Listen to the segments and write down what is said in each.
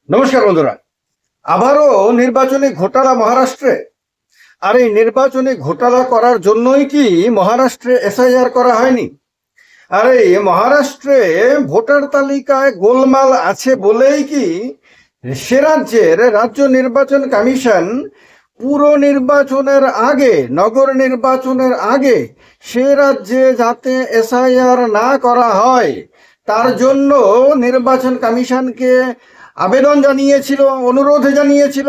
নমস্কার বন্ধুরা। আবারও নির্বাচনী ঘোটালা মহারাষ্ট্রে। আর এই নির্বাচনী ঘোটালা করার জন্যই কি মহারাষ্ট্রে এসআইআর করা হয়নি? আর এই মহারাষ্ট্রে ভোটার তালিকায় গোলমাল আছে বলেই কি সে রাজ্যের রাজ্য নির্বাচন কমিশন পুর নির্বাচনের আগে, নগর নির্বাচনের আগে সে রাজ্যে যাতে এসআইআর না করা হয় তার জন্য নির্বাচন কমিশনকে আবেদন জানিয়েছিল, অনুরোধ জানিয়েছিল।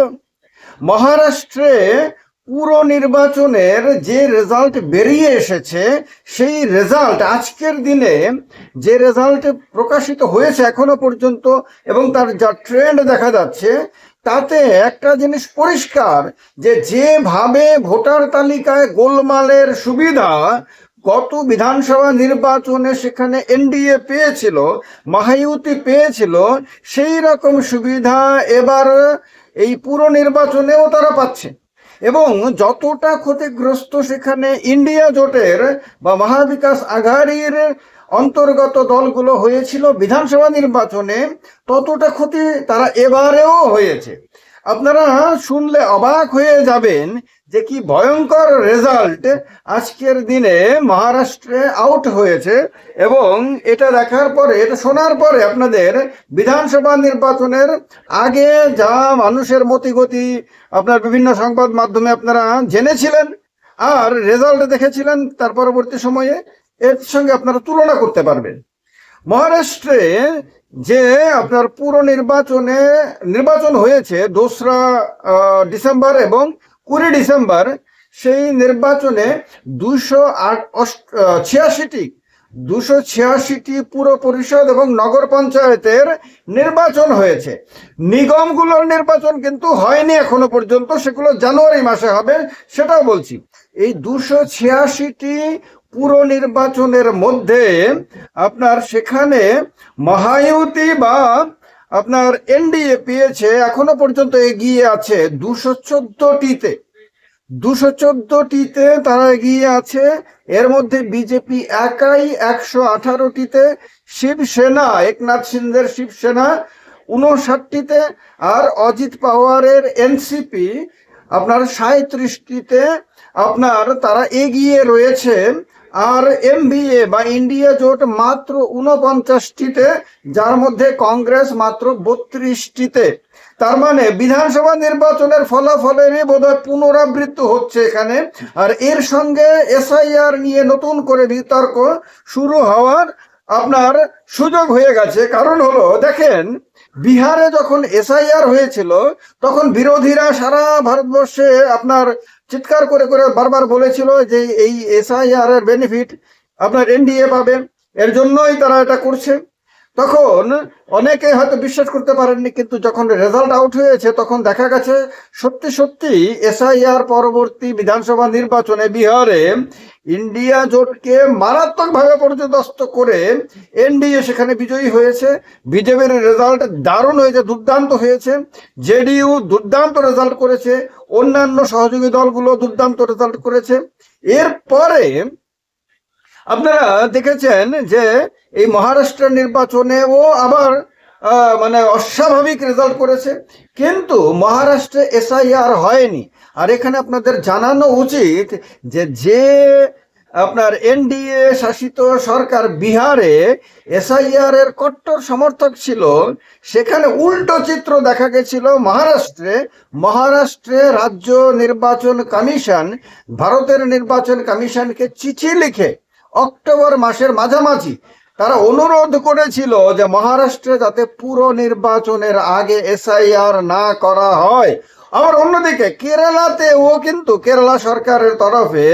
মহারাষ্ট্রে পুর নির্বাচনের যে রেজাল্ট বেরিয়ে এসেছে, সেই রেজাল্ট আজকের দিনে যে রেজাল্ট প্রকাশিত হয়েছে এখনো পর্যন্ত এবং তার যা ট্রেন্ড দেখা যাচ্ছে, তাতে একটা জিনিস পরিষ্কার যে যেভাবে ভোটার তালিকায় গোলমালের সুবিধা গত বিধানসভা নির্বাচনে সেখানে এনডিএ পেয়েছিল, মহায়ুতি পেয়েছিল, সেই রকম সুবিধা এবার এই পুর নির্বাচনেও তারা পাচ্ছে। এবং যতটা ক্ষতিগ্রস্ত সেখানে ইন্ডিয়া জোটের বা মহাবিকাশ আঘাড়ির অন্তর্গত দলগুলো হয়েছিল বিধানসভা নির্বাচনে, ততটা ক্ষতি তারা এবারেও হয়েছে। আপনারা শুনলে অবাক হয়ে যাবেন যে কি ভয়ঙ্কর রেজাল্ট আজকের দিনে মহারাষ্ট্রে আউট হয়েছে। এবং এটা দেখার পরে, এটা শোনার পরে আপনাদের বিধানসভা নির্বাচনের আগে যা মানুষের মতিগতি আপনার বিভিন্ন সংবাদ মাধ্যমে আপনারা জেনেছিলেন আর রেজাল্ট দেখেছিলেন, তার পরবর্তী সময়ে এর সঙ্গে আপনারা তুলনা করতে পারবেন। মহারাষ্ট্রে যে আপনার পুর নির্বাচন হয়েছে 2রা ডিসেম্বর এবং 20 ডিসেম্বর, সেই নির্বাচনে 286টি পুর পরিষদ এবং নগর পঞ্চায়েতের নির্বাচন হয়েছে। নিগমগুলোর নির্বাচন কিন্তু হয়নি এখনো পর্যন্ত, সেগুলো জানুয়ারি মাসে হবে, সেটাও বলছি। এই 286টি পুর নির্বাচনের মধ্যে আপনার সেখানে মহায়ুতি বা আপনার এনডিএ পেয়েছে, এখনো পর্যন্ত এগিয়ে আছে 214টিতে তারা এগিয়ে আছে। এর মধ্যে বিজেপি একাই 118টিতে, শিবসেনা, একনাথ শিন্দের শিবসেনা 59টিতে, আর অজিত পাওয়ারের এনসিপি আপনার 37টিতে আপনার তারা এগিয়ে রয়েছে। আর এমবিএ বা ইন্ডিয়া জোট মাত্র 49টিতে, যার মধ্যে কংগ্রেস মাত্র 32টিতে। তার মানে বিধানসভা নির্বাচনের ফলাফলেরই বোধহয় পুনরাবৃত্তি হচ্ছে এখানে। আর এর সঙ্গে এসআইআর নিয়ে নতুন করে বিতর্ক শুরু হওয়ার আপনার সুযোগ হয়ে গেছে। কারণ হলো, দেখেন, বিহারে যখন এসআইআর হয়েছিল তখন বিরোধীরা সারা ভারতবর্ষে আপনার চিৎকার করে করে বারবার বলেছিল যে এই এসআইআর এর বেনিফিট আপনার এনডিএ পাবে, এর জন্যই তারা এটা করছে। তখন অনেকে হয়তো বিশ্বাস করতে পারেননি, কিন্তু যখন রেজাল্ট আউট হয়েছে তখন দেখা গেছে সত্যি সত্যি এসআইআর পরবর্তী বিধানসভা নির্বাচনে বিহারে ইন্ডিয়া জোটকে মারাত্মকভাবে পর্যদস্ত করে এনডিএ সেখানে বিজয়ী হয়েছে। বিজেপির রেজাল্ট দারুণ হয়েছে, দুর্দান্ত হয়েছে। জেডিইউ দুর্দান্ত রেজাল্ট করেছে, অন্যান্য সহযোগী দলগুলো দুর্দান্ত রেজাল্ট করেছে। এরপরে আপনারা দেখেছেন যে এই মহারাষ্ট্রের নির্বাচনেও আবার মানে অস্বাভাবিক রেজাল্ট করেছে, কিন্তু মহারাষ্ট্রে এসআইআর হয়নি। আর এখানে আপনাদের জানানো উচিত যে আপনার এনডিএ শাসিত সরকার বিহারে এসআইআর এর কট্টর সমর্থক ছিল, সেখানে উল্টো চিত্র দেখা গেছিল মহারাষ্ট্রে রাজ্য নির্বাচন কমিশন ভারতের নির্বাচন কমিশনকে চিঠি লিখে অক্টোবর মাসের মাঝামাঝি তারা অনুরোধ করেছিল যে মহারাষ্ট্রে যাতে পুরো নির্বাচনের আগে এসআইআর না করা হয়। আবার অন্যদিকে কেরালাতেও কিন্তু কেরালা সরকারের তরফে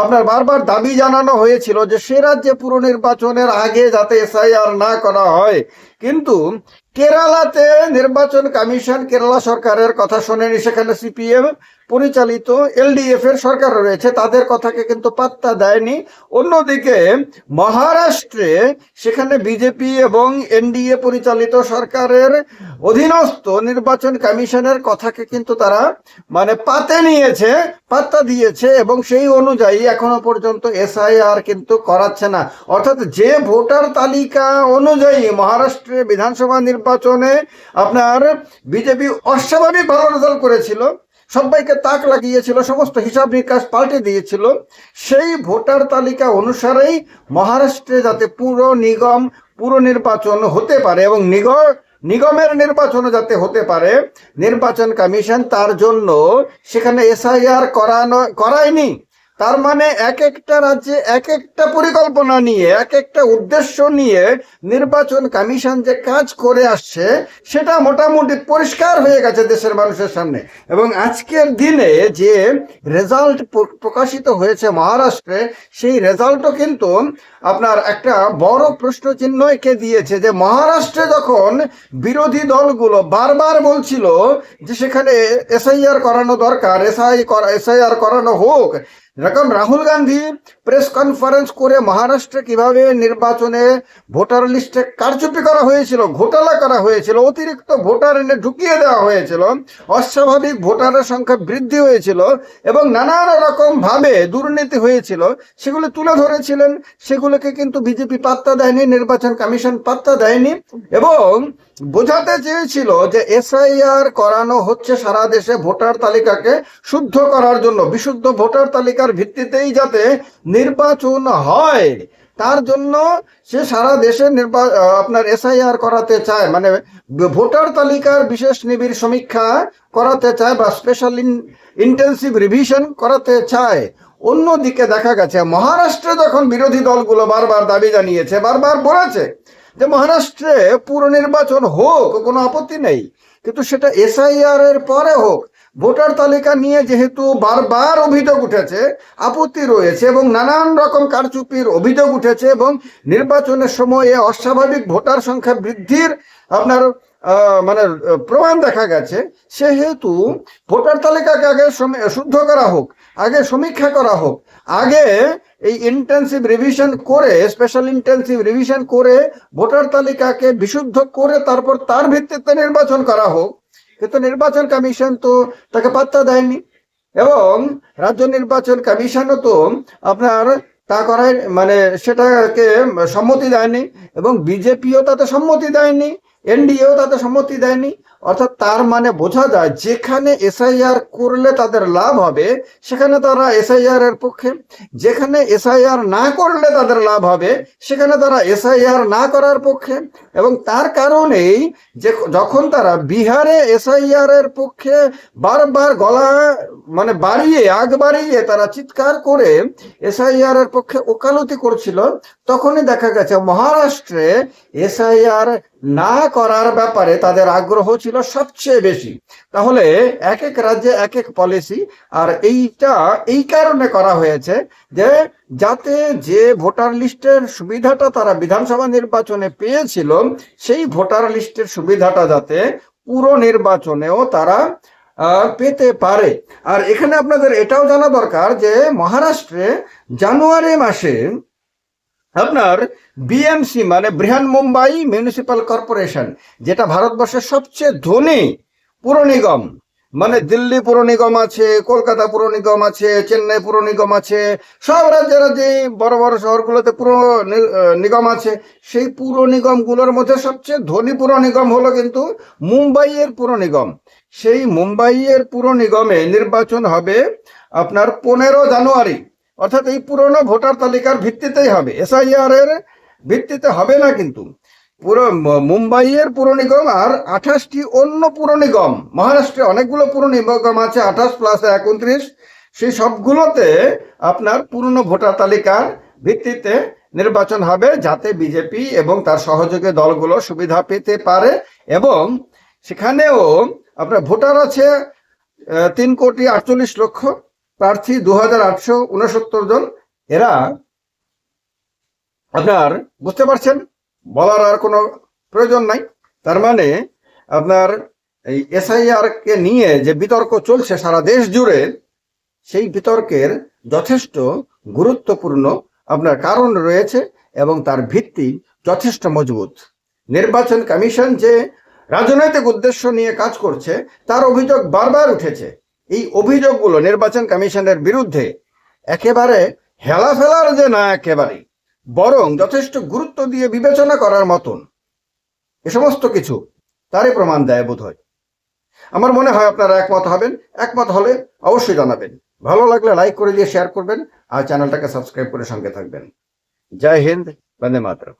আপনার বারবার দাবি জানানো হয়েছিল যে সে রাজ্যে পুরো নির্বাচনের আগে যাতে এসআইআর না করা হয়। কিন্তু কেরালাতে নির্বাচন কমিশন কেরালা সরকারের কথা শোনেনি, সেখানে সিপিএম পরিচালিত এলডিএফ এর সরকার রয়েছে, তাদের কথাকে কিন্তু পাত্তা দেয়নি। অন্যদিকে মহারাষ্ট্রে সেখানে বিজেপি এবং এনডিএ পরিচালিত সরকারের অধীনস্থ নির্বাচন কমিশনের কথাকে কিন্তু তারা মানে পাত্তা দিয়েছে এবং সেই অনুযায়ী এখনো পর্যন্ত এসআইআর কিন্তু করাচ্ছে না। অর্থাৎ যে ভোটার তালিকা অনুযায়ী মহারাষ্ট্রে বিধানসভা নির্বাচনে আপনার বিজেপি অস্বাভাবিক ভালো রেজাল্ট করেছিল, সবাইকে তাক লাগিয়েছিল, সমস্ত হিসাব নিকাশ পাল্টে দিয়েছিল, সেই ভোটার তালিকা অনুসারেই মহারাষ্ট্রে যাতে পুরো নির্বাচন হতে পারে এবং নিগমের নির্বাচনে যাতে হতে পারে, নির্বাচন কমিশন তার জন্য সেখানে এসআইআর করায়নি। তার মানে এক একটা রাজ্যে এক একটা পরিকল্পনা নিয়ে, এক একটা উদ্দেশ্য নিয়ে নির্বাচন কমিশন যে কাজ করে আসছে সেটা মোটামুটি পরিষ্কার হয়ে গেছে দেশের মানুষের সামনে। এবং আজকের দিনে যে রেজাল্ট প্রকাশিত হয়েছে মহারাষ্ট্রে, সেই রেজাল্টও কিন্তু আপনার একটা বড় প্রশ্ন চিহ্ন এঁকে দিয়েছে যে মহারাষ্ট্রে যখন বিরোধী দলগুলো বারবার বলছিল যে সেখানে এসআইআর করানো দরকার, এসআইআর করানো হোক, এরকম রাহুল গান্ধী প্রেস কনফারেন্স করে মহারাষ্ট্রে কিভাবে নির্বাচনে ভোটার লিস্টে কারচুপি করা হয়েছিল, ঘোটালা করা হয়েছিল, অতিরিক্ত ভোটার এনে ঢুকিয়ে দেওয়া হয়েছিল, অস্বাভাবিক ভোটারের সংখ্যা বৃদ্ধি হয়েছিল এবং নানান রকম ভাবে দুর্নীতি হয়েছিল, সেগুলো তুলে ধরেছিলেন। সেগুলোকে কিন্তু বিজেপি পাত্তা দেয়নি, নির্বাচন কমিশন পাত্তা দেয়নি এবং বোঝাতে চেয়েছিল যে এসআইআর করানো হচ্ছে সারা দেশে ভোটার তালিকাকে শুদ্ধ করার জন্য, বিশুদ্ধ ভোটার তালিকার ভিত্তিতেই যাতে নির্বাচন হয় তার জন্য সে সারা দেশে আপনার এসআইআর করাতে চায়, মানে ভোটার তালিকার বিশেষ নিবিড় সমীক্ষা করাতে চায় বা স্পেশাল ইন্টেন্সিভ রিভিশন করাতে চায়। অন্যদিকে দেখা গেছে মহারাষ্ট্রে যখন বিরোধী দলগুলো বারবার দাবি জানিয়েছে, বারবার বলেছে যে মহারাষ্ট্রে পুরো নির্বাচন হোক, কোনো আপত্তি নেই, কিন্তু সেটা এসআইআর এর পরে হোক। ভোটার তালিকা নিয়ে যেহেতু বারবার অভিযোগ উঠেছে, আপত্তি রয়েছে এবং নানান রকম কারচুপির অভিযোগ উঠেছে এবং নির্বাচনের সময়ে অস্বাভাবিক ভোটার সংখ্যা বৃদ্ধির আপনার মানে প্রমাণ দেখা গেছে, সেহেতু ভোটার তালিকাকে আগে শুদ্ধ করা হোক, আগে সমীক্ষা করা হোক, আগে এই ইন্টেন্সিভ রিভিশন করে, স্পেশাল ইন্টেন্সিভ রিভিশন করে ভোটার তালিকাকে বিশুদ্ধ করে তারপর তার ভিত্তিতে নির্বাচন করা হোক। কিন্তু নির্বাচন কমিশন তো তাকে পাত্তা দেয়নি এবং রাজ্য নির্বাচন কমিশনও তো আপনার তা করায় মানে সেটাকে সম্মতি দেয়নি এবং বিজেপিও তাতে সম্মতি দেয়নি, এনডিএও তাতে সম্মতি দেয়নি। অর্থাৎ তার মানে বোঝা যায় যেখানে এসআইআর করলে তাদের লাভ হবে সেখানে তারা এসআইআর এর পক্ষে, যেখানে এসআইআর না করলে তাদের লাভ হবে সেখানে তারা এসআইআর না করার পক্ষে। এবং তার কারণেই যে যখন তারা বিহারে এসআইআর এর পক্ষে বারবার গলা মানে আগ বাড়িয়ে তারা চিৎকার করে এসআইআর এর পক্ষে ওকালতি করছিল, তখনই দেখা গেছে মহারাষ্ট্রে এসআইআর না করার ব্যাপারে তাদের আগ্রহ ছিল সবচেয়ে বেশি। তাহলে এক এক রাজ্যে এক এক পলিসি, আর এইটা এই কারণে করা হয়েছে যে যাতে যে ভোটার লিস্টের সুবিধাটা তারা বিধানসভা নির্বাচনে পেয়েছিল সেই ভোটার লিস্টের সুবিধাটা যাতে পুরো নির্বাচনেও তারা পেতে পারে। আর এখানে আপনাদের এটাও জানা দরকার যে মহারাষ্ট্রে জানুয়ারি মাসে আপনার বিএমসি মানে বৃহন মুম্বাই মিউনিসিপাল কর্পোরেশন, যেটা ভারতবর্ষের সবচেয়ে ধনী পুর নিগম, মানে দিল্লি পুর নিগম আছে, কলকাতা পুর নিগম আছে, চেন্নাই পুর নিগম আছে, সব রাজ্যের যে বড় বড় শহরগুলোতে পুর নিগম আছে, সেই পুর নিগমগুলোর মধ্যে সবচেয়ে ধনী পুর নিগম হলো কিন্তু মুম্বাইয়ের পুর নিগম। সেই মুম্বাইয়ের পুর নিগমে নির্বাচন হবে আপনার 15 জানুয়ারি, অর্থাৎ এই পুরনো ভোটার তালিকার ভিত্তিতেই হবে, এসআইআর এর ভিত্তিতে হবে না। কিন্তু পুরো মুম্বাইয়ের পুর নিগম আর 28টি অন্য পুর নিগম, মহারাষ্ট্রে অনেকগুলো পুর নিগম আছে, 28 প্লাস 29, সেই সবগুলোতে আপনার পুরনো ভোটার তালিকার ভিত্তিতে নির্বাচন হবে যাতে বিজেপি এবং তার সহযোগী দলগুলো সুবিধা পেতে পারে। এবং সেখানেও আপনার ভোটার আছে 3,48,00,000, প্রার্থী 2,869 জন। এরা আপনার বুঝতে পারছেন, বলার আর কোনো প্রয়োজন নাই। তার মানে আপনার এই এসআইআর কে নিয়ে যে বিতর্ক চলছে সারা দেশ জুড়ে, সেই বিতর্কের যথেষ্ট গুরুত্বপূর্ণ আপনার কারণ রয়েছে এবং তার ভিত্তি যথেষ্ট মজবুত। নির্বাচন কমিশন যে রাজনৈতিক উদ্দেশ্য নিয়ে কাজ করছে তার অভিযোগ বারবার উঠেছে। এই অভিযোগগুলো নির্বাচন কমিশনের বিরুদ্ধে একেবারে হেলাফেলার যে না, একেবারে বরং যথেষ্ট গুরুত্ব দিয়ে বিবেচনা করার মতন এ সমস্ত কিছু তারই প্রমাণ দেয় বোধ হয়। আমার মনে হয় আপনারা একমত হবেন। একমত হলে অবশ্যই জানাবেন। ভালো লাগলে লাইক করে দিয়ে শেয়ার করবেন আর চ্যানেলটাকে সাবস্ক্রাইব করে সঙ্গে থাকবেন। জয় হিন্দ, বন্দে মাতরম।